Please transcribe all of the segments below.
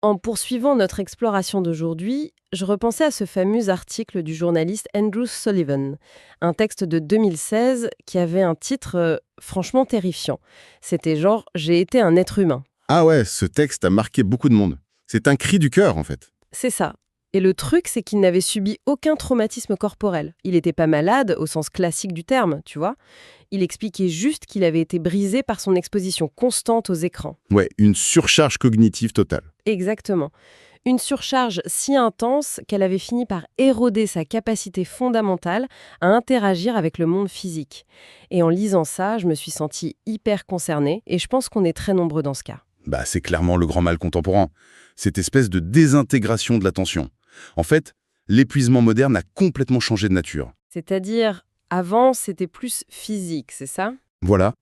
En poursuivant notre exploration d'aujourd'hui, je repensais à ce fameux article du journaliste Andrew Sullivan, un texte de 2016 qui avait un titre franchement terrifiant. C'était genre « J'ai été un être humain ». Ah ouais, ce texte a marqué beaucoup de monde. C'est un cri du cœur, en fait. C'est ça. Et le truc, c'est qu'il n'avait subi aucun traumatisme corporel. Il n'était pas malade au sens classique du terme, tu vois. Il expliquait juste qu'il avait été brisé par son exposition constante aux écrans. Ouais, une surcharge cognitive totale. Exactement. Une surcharge si intense qu'elle avait fini par éroder sa capacité fondamentale à interagir avec le monde physique. Et en lisant ça, je me suis sentie hyper concernée et je pense qu'on est très nombreux dans ce cas. Bah, c'est clairement le grand mal contemporain. Cette espèce de désintégration de l'attention. En fait, l'épuisement moderne a complètement changé de nature. C'est-à-dire, avant, c'était plus physique, c'est ça ? Voilà.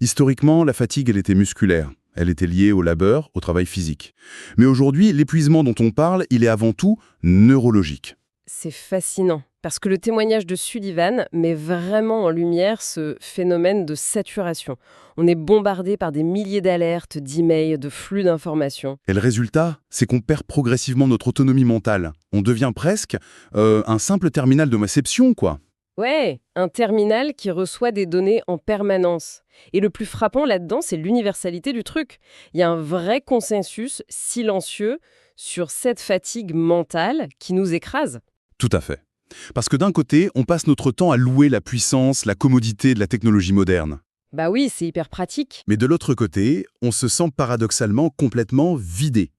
Historiquement, la fatigue, elle était musculaire. Elle était liée au labeur, au travail physique. Mais aujourd'hui, l'épuisement dont on parle, il est avant tout neurologique. C'est fascinant, parce que le témoignage de Sullivan met vraiment en lumière ce phénomène de saturation. On est bombardé par des milliers d'alertes, d'emails, de flux d'informations. Et le résultat, c'est qu'on perd progressivement notre autonomie mentale. On devient presque un simple terminal de réception, quoi. Ouais, un terminal qui reçoit des données en permanence. Et le plus frappant là-dedans, c'est l'universalité du truc. Il y a un vrai consensus silencieux sur cette fatigue mentale qui nous écrase. Tout à fait. Parce que d'un côté, on passe notre temps à louer la puissance, la commodité de la technologie moderne. Bah oui, c'est hyper pratique. Mais de l'autre côté, on se sent paradoxalement complètement vidé.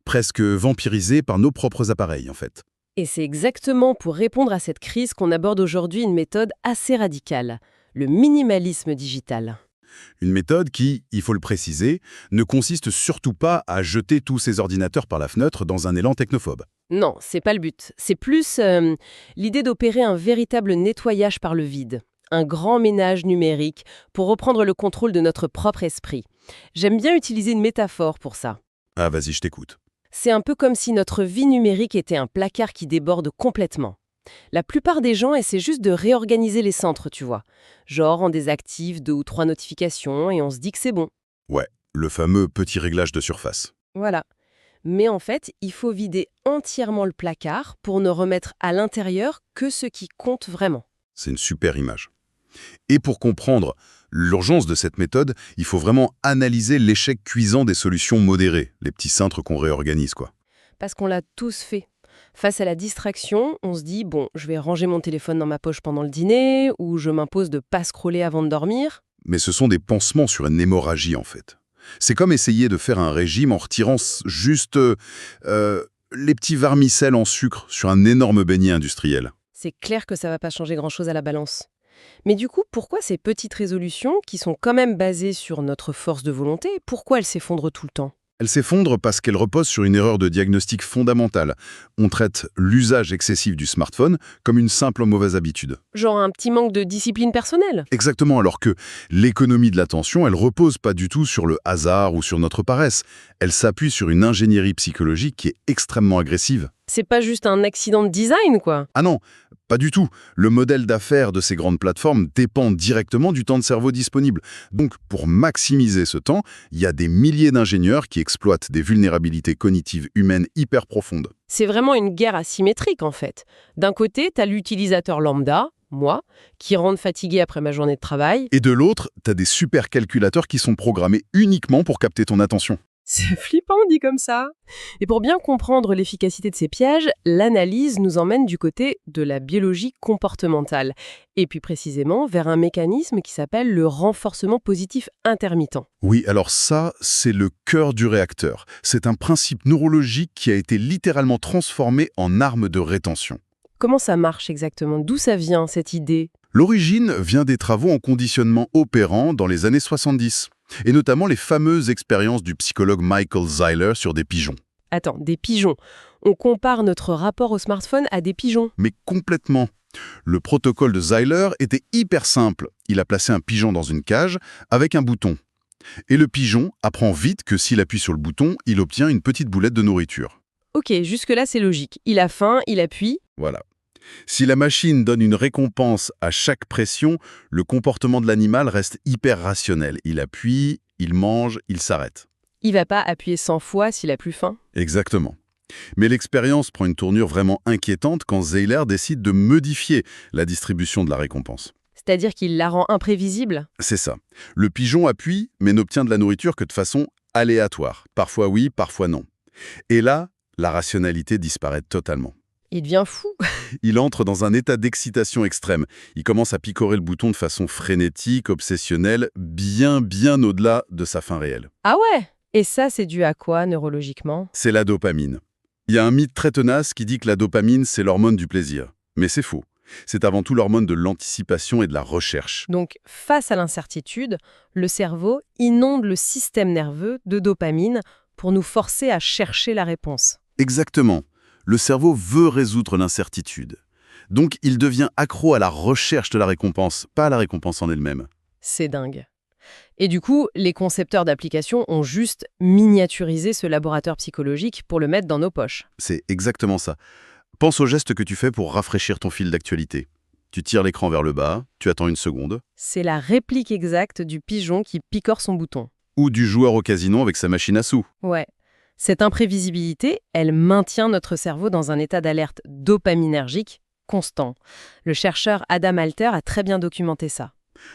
Presque vampirisé par nos propres appareils, en fait. Et c'est exactement pour répondre à cette crise qu'on aborde aujourd'hui une méthode assez radicale, le minimalisme digital. Une méthode qui, il faut le préciser, ne consiste surtout pas à jeter tous ces ordinateurs par la fenêtre dans un élan technophobe. Non, c'est pas le but. C'est plus l'idée d'opérer un véritable nettoyage par le vide, un grand ménage numérique pour reprendre le contrôle de notre propre esprit. J'aime bien utiliser une métaphore pour ça. Ah, vas-y, je t'écoute. C'est un peu comme si notre vie numérique était un placard qui déborde complètement. La plupart des gens essaient juste de réorganiser les centres, tu vois. Genre, on désactive 2 ou 3 notifications et on se dit que c'est bon. Ouais, le fameux petit réglage de surface. Voilà. Mais en fait, il faut vider entièrement le placard pour ne remettre à l'intérieur que ce qui compte vraiment. C'est une super image. Et pour comprendre l'urgence de cette méthode, il faut vraiment analyser l'échec cuisant des solutions modérées, les petits cintres qu'on réorganise, quoi. Parce qu'on l'a tous fait. Face à la distraction, on se dit « bon, je vais ranger mon téléphone dans ma poche pendant le dîner » ou « je m'impose de pas scroller avant de dormir ». Mais ce sont des pansements sur une hémorragie, en fait. C'est comme essayer de faire un régime en retirant juste les petits vermicelles en sucre sur un énorme beignet industriel. C'est clair que ça va pas changer grand-chose à la balance. Mais du coup, pourquoi ces petites résolutions, qui sont quand même basées sur notre force de volonté, pourquoi elles s'effondrent tout le temps ? Elle s'effondre parce qu'elle repose sur une erreur de diagnostic fondamentale. On traite l'usage excessif du smartphone comme une simple mauvaise habitude. Genre un petit manque de discipline personnelle ? Exactement, alors que l'économie de l'attention, elle repose pas du tout sur le hasard ou sur notre paresse. Elle s'appuie sur une ingénierie psychologique qui est extrêmement agressive. C'est pas juste un accident de design, quoi. Ah non, pas du tout. Le modèle d'affaires de ces grandes plateformes dépend directement du temps de cerveau disponible. Donc, pour maximiser ce temps, il y a des milliers d'ingénieurs qui exploitent des vulnérabilités cognitives humaines hyper profondes. C'est vraiment une guerre asymétrique, en fait. D'un côté, t'as l'utilisateur lambda, moi, qui rentre fatigué après ma journée de travail. Et de l'autre, t'as des supercalculateurs qui sont programmés uniquement pour capter ton attention. C'est flippant dit comme ça. Et pour bien comprendre l'efficacité de ces pièges, l'analyse nous emmène du côté de la biologie comportementale. Et puis précisément vers un mécanisme qui s'appelle le renforcement positif intermittent. Oui, alors ça, c'est le cœur du réacteur. C'est un principe neurologique qui a été littéralement transformé en arme de rétention. Comment ça marche exactement ? D'où ça vient, cette idée ? L'origine vient des travaux en conditionnement opérant dans les années 70. Et notamment les fameuses expériences du psychologue Michael Zeiler sur des pigeons. Attends, des pigeons. On compare notre rapport au smartphone à des pigeons. Mais complètement. Le protocole de Zeiler était hyper simple. Il a placé un pigeon dans une cage avec un bouton. Et le pigeon apprend vite que s'il appuie sur le bouton, il obtient une petite boulette de nourriture. Ok, jusque-là c'est logique. Il a faim, il appuie. Voilà. Si la machine donne une récompense à chaque pression, le comportement de l'animal reste hyper rationnel. Il appuie, il mange, il s'arrête. Il va pas appuyer 100 fois s'il a plus faim? Exactement. Mais l'expérience prend une tournure vraiment inquiétante quand Zeiler décide de modifier la distribution de la récompense. C'est-à-dire qu'il la rend imprévisible? C'est ça. Le pigeon appuie, mais n'obtient de la nourriture que de façon aléatoire. Parfois oui, parfois non. Et là, la rationalité disparaît totalement. Il devient fou. Il entre dans un état d'excitation extrême. Il commence à picorer le bouton de façon frénétique, obsessionnelle, bien au-delà de sa fin réelle. Ah ouais? Et ça, c'est dû à quoi, neurologiquement? C'est la dopamine. Il y a un mythe très tenace qui dit que la dopamine, c'est l'hormone du plaisir. Mais c'est faux. C'est avant tout l'hormone de l'anticipation et de la recherche. Donc, face à l'incertitude, le cerveau inonde le système nerveux de dopamine pour nous forcer à chercher la réponse. Exactement. Le cerveau veut résoudre l'incertitude. Donc, il devient accro à la recherche de la récompense, pas à la récompense en elle-même. C'est dingue. Et du coup, les concepteurs d'applications ont juste miniaturisé ce laboratoire psychologique pour le mettre dans nos poches. C'est exactement ça. Pense au geste que tu fais pour rafraîchir ton fil d'actualité. Tu tires l'écran vers le bas, tu attends une seconde. C'est la réplique exacte du pigeon qui picore son bouton. Ou du joueur au casino avec sa machine à sous. Ouais. Cette imprévisibilité, elle maintient notre cerveau dans un état d'alerte dopaminergique constant. Le chercheur Adam Alter a très bien documenté ça.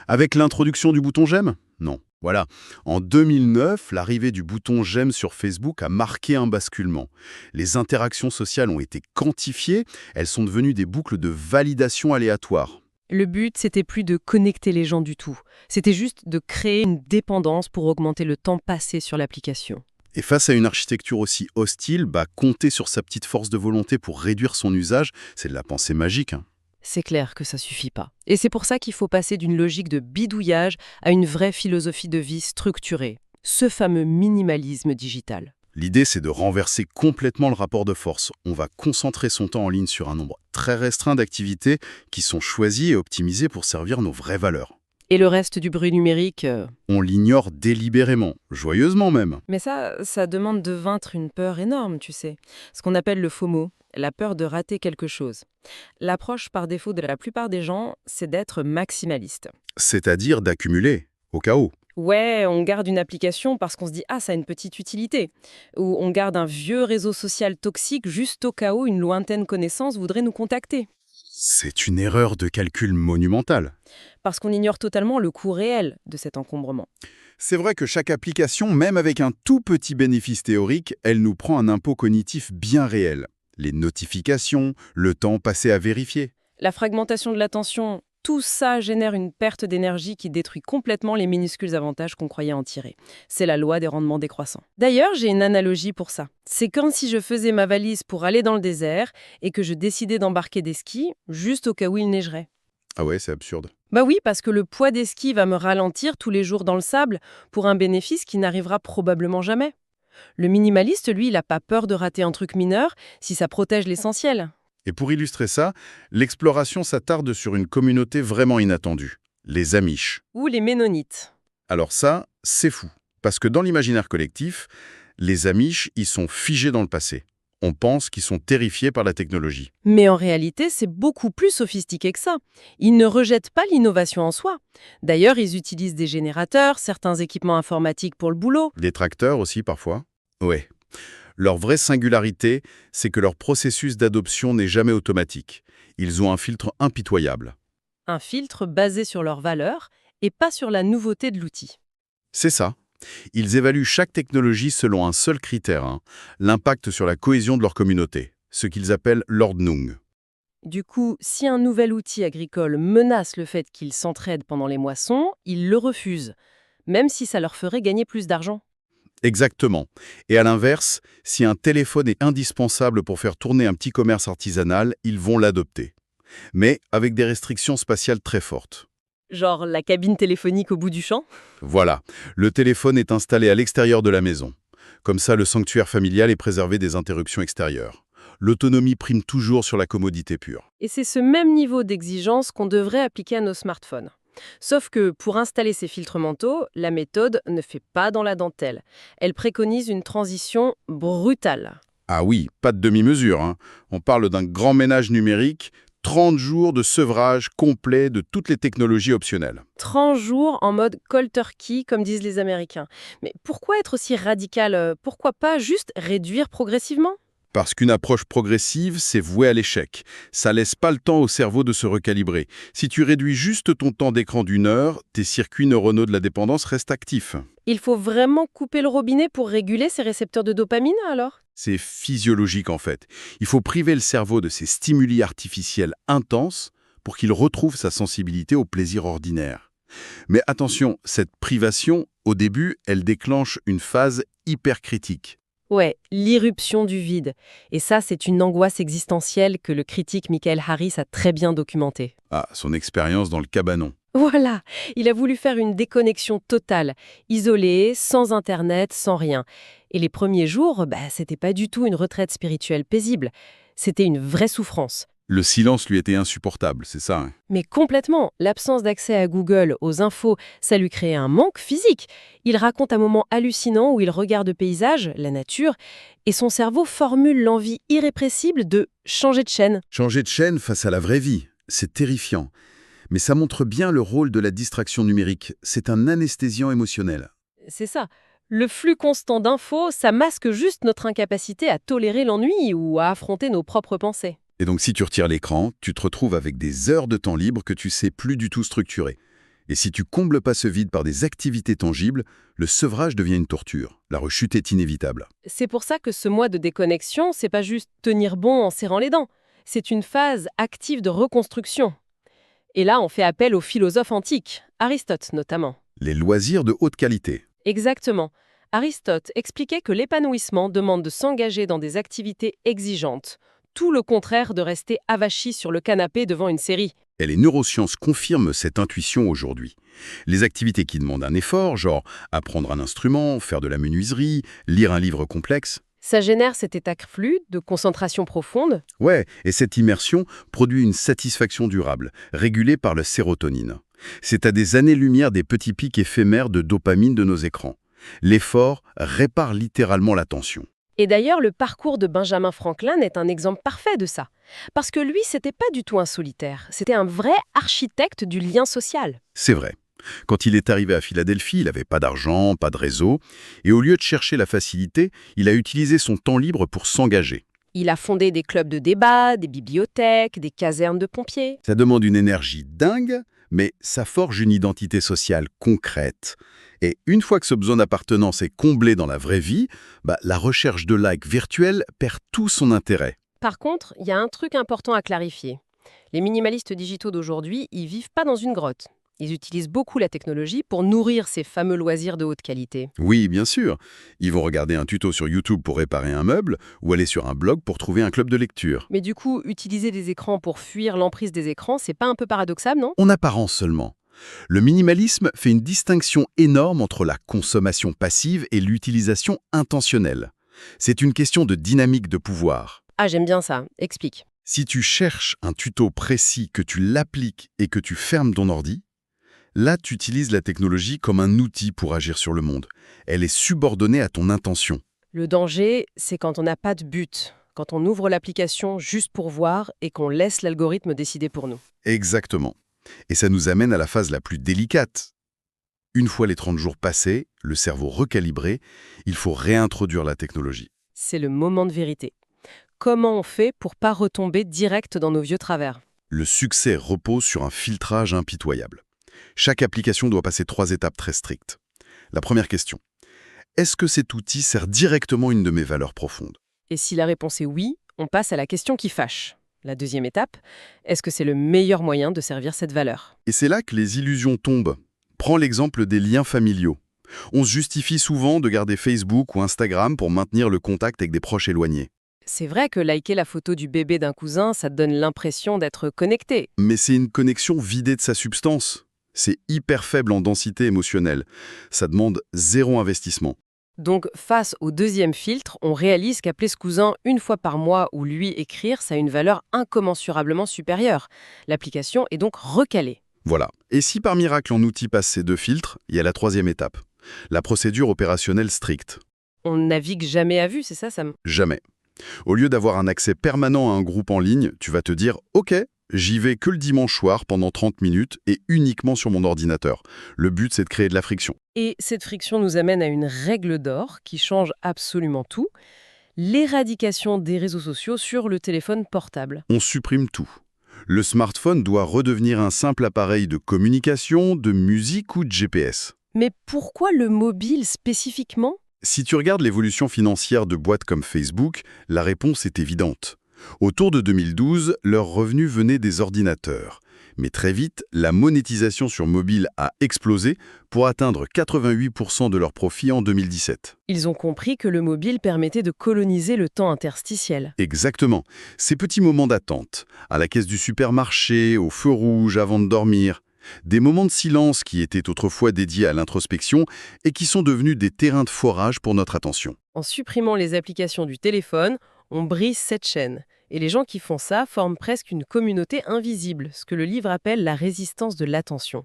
Avec l'introduction du bouton j'aime? Non. Voilà. En 2009, l'arrivée du bouton j'aime sur Facebook a marqué un basculement. Les interactions sociales ont été quantifiées, elles sont devenues des boucles de validation aléatoires. Le but, c'était plus de connecter les gens du tout. C'était juste de créer une dépendance pour augmenter le temps passé sur l'application. Et face à une architecture aussi hostile, compter sur sa petite force de volonté pour réduire son usage, c'est de la pensée magique. C'est clair que ça suffit pas. Et c'est pour ça qu'il faut passer d'une logique de bidouillage à une vraie philosophie de vie structurée. Ce fameux minimalisme digital. L'idée, c'est de renverser complètement le rapport de force. On va concentrer son temps en ligne sur un nombre très restreint d'activités qui sont choisies et optimisées pour servir nos vraies valeurs. Et le reste du bruit numérique On l'ignore délibérément, joyeusement même. Mais ça demande de vaincre une peur énorme, tu sais. Ce qu'on appelle le FOMO, la peur de rater quelque chose. L'approche par défaut de la plupart des gens, c'est d'être maximaliste. C'est-à-dire d'accumuler, au cas où. Ouais, on garde une application parce qu'on se dit « Ah, ça a une petite utilité ». Ou on garde un vieux réseau social toxique juste au cas où une lointaine connaissance voudrait nous contacter. C'est une erreur de calcul monumentale. Parce qu'on ignore totalement le coût réel de cet encombrement. C'est vrai que chaque application, même avec un tout petit bénéfice théorique, elle nous prend un impôt cognitif bien réel. Les notifications, le temps passé à vérifier. La fragmentation de l'attention, tout ça génère une perte d'énergie qui détruit complètement les minuscules avantages qu'on croyait en tirer. C'est la loi des rendements décroissants. D'ailleurs, j'ai une analogie pour ça. C'est comme si je faisais ma valise pour aller dans le désert et que je décidais d'embarquer des skis juste au cas où il neigerait. Ah ouais, c'est absurde. Bah oui, parce que le poids des skis va me ralentir tous les jours dans le sable pour un bénéfice qui n'arrivera probablement jamais. Le minimaliste, lui, il n'a pas peur de rater un truc mineur si ça protège l'essentiel. Et pour illustrer ça, l'exploration s'attarde sur une communauté vraiment inattendue, les Amish. Ou les Ménonites. Alors ça, c'est fou. Parce que dans l'imaginaire collectif, les Amish, ils sont figés dans le passé. On pense qu'ils sont terrifiés par la technologie. Mais en réalité, c'est beaucoup plus sophistiqué que ça. Ils ne rejettent pas l'innovation en soi. D'ailleurs, ils utilisent des générateurs, certains équipements informatiques pour le boulot. Des tracteurs aussi, parfois. Ouais. Leur vraie singularité, c'est que leur processus d'adoption n'est jamais automatique. Ils ont un filtre impitoyable. Un filtre basé sur leurs valeurs et pas sur la nouveauté de l'outil. C'est ça. Ils évaluent chaque technologie selon un seul critère, l'impact sur la cohésion de leur communauté, ce qu'ils appellent l'ordnung. Du coup, si un nouvel outil agricole menace le fait qu'ils s'entraident pendant les moissons, ils le refusent, même si ça leur ferait gagner plus d'argent. Exactement. Et à l'inverse, si un téléphone est indispensable pour faire tourner un petit commerce artisanal, ils vont l'adopter. Mais avec des restrictions spatiales très fortes. Genre la cabine téléphonique au bout du champ? Voilà, le téléphone est installé à l'extérieur de la maison. Comme ça, le sanctuaire familial est préservé des interruptions extérieures. L'autonomie prime toujours sur la commodité pure. Et c'est ce même niveau d'exigence qu'on devrait appliquer à nos smartphones. Sauf que pour installer ces filtres mentaux, la méthode ne fait pas dans la dentelle. Elle préconise une transition brutale. Ah oui, pas de demi-mesure. On parle d'un grand ménage numérique, 30 jours de sevrage complet de toutes les technologies optionnelles. 30 jours en mode cold turkey, comme disent les Américains. Mais pourquoi être aussi radical? Pourquoi pas juste réduire progressivement? Parce qu'une approche progressive, c'est voué à l'échec. Ça laisse pas le temps au cerveau de se recalibrer. Si tu réduis juste ton temps d'écran d'1 heure, tes circuits neuronaux de la dépendance restent actifs. Il faut vraiment couper le robinet pour réguler ces récepteurs de dopamine, alors? C'est physiologique en fait. Il faut priver le cerveau de ces stimuli artificiels intenses pour qu'il retrouve sa sensibilité au plaisir ordinaire. Mais attention, cette privation, au début, elle déclenche une phase hyper critique. Ouais, l'irruption du vide. Et ça, c'est une angoisse existentielle que le critique Michael Harris a très bien documentée. Ah, son expérience dans le cabanon. Voilà, il a voulu faire une déconnexion totale, isolé, sans Internet, sans rien. Et les premiers jours, c'était pas du tout une retraite spirituelle paisible. C'était une vraie souffrance. Le silence lui était insupportable, c'est ça, hein. Mais complètement, l'absence d'accès à Google, aux infos, ça lui créait un manque physique. Il raconte un moment hallucinant où il regarde le paysage, la nature, et son cerveau formule l'envie irrépressible de changer de chaîne. Changer de chaîne face à la vraie vie, c'est terrifiant. Mais ça montre bien le rôle de la distraction numérique. C'est un anesthésiant émotionnel. C'est ça. Le flux constant d'infos, ça masque juste notre incapacité à tolérer l'ennui ou à affronter nos propres pensées. Et donc si tu retires l'écran, tu te retrouves avec des heures de temps libre que tu sais plus du tout structurer. Et si tu combles pas ce vide par des activités tangibles, le sevrage devient une torture. La rechute est inévitable. C'est pour ça que ce mois de déconnexion, c'est pas juste tenir bon en serrant les dents. C'est une phase active de reconstruction. Et là, on fait appel aux philosophes antiques, Aristote notamment. Les loisirs de haute qualité. Exactement. Aristote expliquait que l'épanouissement demande de s'engager dans des activités exigeantes. Tout le contraire de rester avachi sur le canapé devant une série. Et les neurosciences confirment cette intuition aujourd'hui. Les activités qui demandent un effort, genre apprendre un instrument, faire de la menuiserie, lire un livre complexe, Ça génère cet état fluide de concentration profonde. ouais, et cette immersion produit une satisfaction durable, régulée par la sérotonine. C'est à des années-lumière des petits pics éphémères de dopamine de nos écrans. L'effort répare littéralement la tension. Et d'ailleurs, le parcours de Benjamin Franklin est un exemple parfait de ça. Parce que lui, c'était pas du tout un solitaire. C'était un vrai architecte du lien social. C'est vrai. Quand il est arrivé à Philadelphie, il n'avait pas d'argent, pas de réseau, et au lieu de chercher la facilité, il a utilisé son temps libre pour s'engager. Il a fondé des clubs de débat, des bibliothèques, des casernes de pompiers. Ça demande une énergie dingue, mais ça forge une identité sociale concrète. Et une fois que ce besoin d'appartenance est comblé dans la vraie vie, la recherche de likes virtuels perd tout son intérêt. Par contre, il y a un truc important à clarifier. Les minimalistes digitaux d'aujourd'hui, ils vivent pas dans une grotte. Ils utilisent beaucoup la technologie pour nourrir ces fameux loisirs de haute qualité. Oui, bien sûr. Ils vont regarder un tuto sur YouTube pour réparer un meuble ou aller sur un blog pour trouver un club de lecture. Mais du coup, utiliser des écrans pour fuir l'emprise des écrans, c'est pas un peu paradoxal, non? En apparence seulement. Le minimalisme fait une distinction énorme entre la consommation passive et l'utilisation intentionnelle. C'est une question de dynamique de pouvoir. Ah, j'aime bien ça. Explique. Si tu cherches un tuto précis, que tu l'appliques et que tu fermes ton ordi, là, tu utilises la technologie comme un outil pour agir sur le monde. Elle est subordonnée à ton intention. Le danger, c'est quand on n'a pas de but, quand on ouvre l'application juste pour voir et qu'on laisse l'algorithme décider pour nous. Exactement. Et ça nous amène à la phase la plus délicate. Une fois les 30 jours passés, le cerveau recalibré, il faut réintroduire la technologie. C'est le moment de vérité. Comment on fait pour pas retomber direct dans nos vieux travers? Le succès repose sur un filtrage impitoyable. Chaque application doit passer 3 étapes très strictes. La première question. Est-ce que cet outil sert directement une de mes valeurs profondes? Et si la réponse est oui, on passe à la question qui fâche. La deuxième étape, est-ce que c'est le meilleur moyen de servir cette valeur? Et c'est là que les illusions tombent. Prends l'exemple des liens familiaux. On se justifie souvent de garder Facebook ou Instagram pour maintenir le contact avec des proches éloignés. C'est vrai que liker la photo du bébé d'un cousin, ça te donne l'impression d'être connecté. Mais c'est une connexion vidée de sa substance. C'est hyper faible en densité émotionnelle. Ça demande 0 investissement. Donc, face au deuxième filtre, on réalise qu'appeler ce cousin une fois par mois ou lui écrire, ça a une valeur incommensurablement supérieure. L'application est donc recalée. Voilà. Et si par miracle en outil passe ces 2 filtres, il y a la 3e étape. La procédure opérationnelle stricte. On navigue jamais à vue, c'est ça, Sam? Jamais. Au lieu d'avoir un accès permanent à un groupe en ligne, tu vas te dire « Ok, J'y vais que le dimanche soir pendant 30 minutes et uniquement sur mon ordinateur. Le but, c'est de créer de la friction. Et cette friction nous amène à une règle d'or qui change absolument tout, l'éradication des réseaux sociaux sur le téléphone portable. On supprime tout. Le smartphone doit redevenir un simple appareil de communication, de musique ou de GPS. Mais pourquoi le mobile spécifiquement? Si tu regardes l'évolution financière de boîtes comme Facebook, la réponse est évidente. Autour de 2012, leurs revenus venaient des ordinateurs. Mais très vite, la monétisation sur mobile a explosé pour atteindre 88% de leurs profits en 2017. Ils ont compris que le mobile permettait de coloniser le temps interstitiel. Exactement. Ces petits moments d'attente, à la caisse du supermarché, au feu rouge avant de dormir, des moments de silence qui étaient autrefois dédiés à l'introspection et qui sont devenus des terrains de forage pour notre attention. En supprimant les applications du téléphone, on brise cette chaîne. Et les gens qui font ça forment presque une communauté invisible, ce que le livre appelle la résistance de l'attention.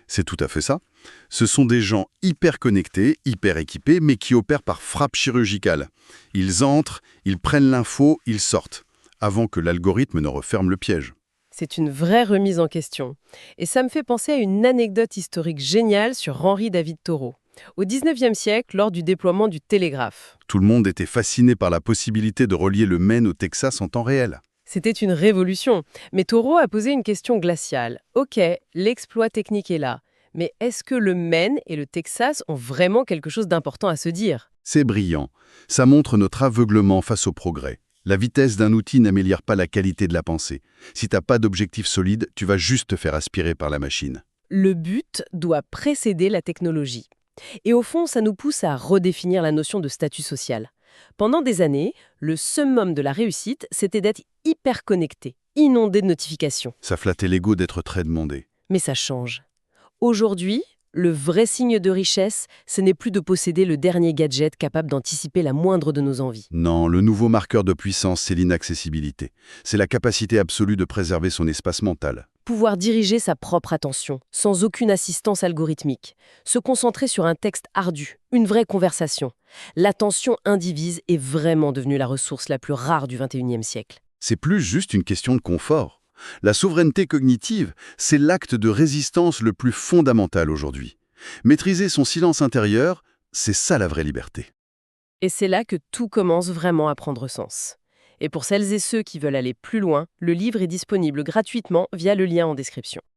C'est tout à fait ça. Ce sont des gens hyper connectés, hyper équipés, mais qui opèrent par frappe chirurgicale. Ils entrent, ils prennent l'info, ils sortent, avant que l'algorithme ne referme le piège. C'est une vraie remise en question. Et ça me fait penser à une anecdote historique géniale sur Henri David Thoreau. Au XIXe siècle, lors du déploiement du télégraphe. Tout le monde était fasciné par la possibilité de relier le Maine au Texas en temps réel. C'était une révolution. Mais Thoreau a posé une question glaciale. Ok, l'exploit technique est là. Mais est-ce que le Maine et le Texas ont vraiment quelque chose d'important à se dire? C'est brillant. Ça montre notre aveuglement face au progrès. La vitesse d'un outil n'améliore pas la qualité de la pensée. Si t'as pas d'objectif solide, tu vas juste te faire aspirer par la machine. Le but doit précéder la technologie. Et au fond, ça nous pousse à redéfinir la notion de statut social. Pendant des années, le summum de la réussite, c'était d'être hyper connecté, inondé de notifications. Ça flattait l'ego d'être très demandé. Mais ça change. Aujourd'hui, le vrai signe de richesse, ce n'est plus de posséder le dernier gadget capable d'anticiper la moindre de nos envies. Non, le nouveau marqueur de puissance, c'est l'inaccessibilité. C'est la capacité absolue de préserver son espace mental. Pouvoir diriger sa propre attention, sans aucune assistance algorithmique. Se concentrer sur un texte ardu, une vraie conversation. L'attention indivise est vraiment devenue la ressource la plus rare du XXIe siècle. C'est plus juste une question de confort. La souveraineté cognitive, c'est l'acte de résistance le plus fondamental aujourd'hui. Maîtriser son silence intérieur, c'est ça la vraie liberté. Et c'est là que tout commence vraiment à prendre sens. Et pour celles et ceux qui veulent aller plus loin, le livre est disponible gratuitement via le lien en description.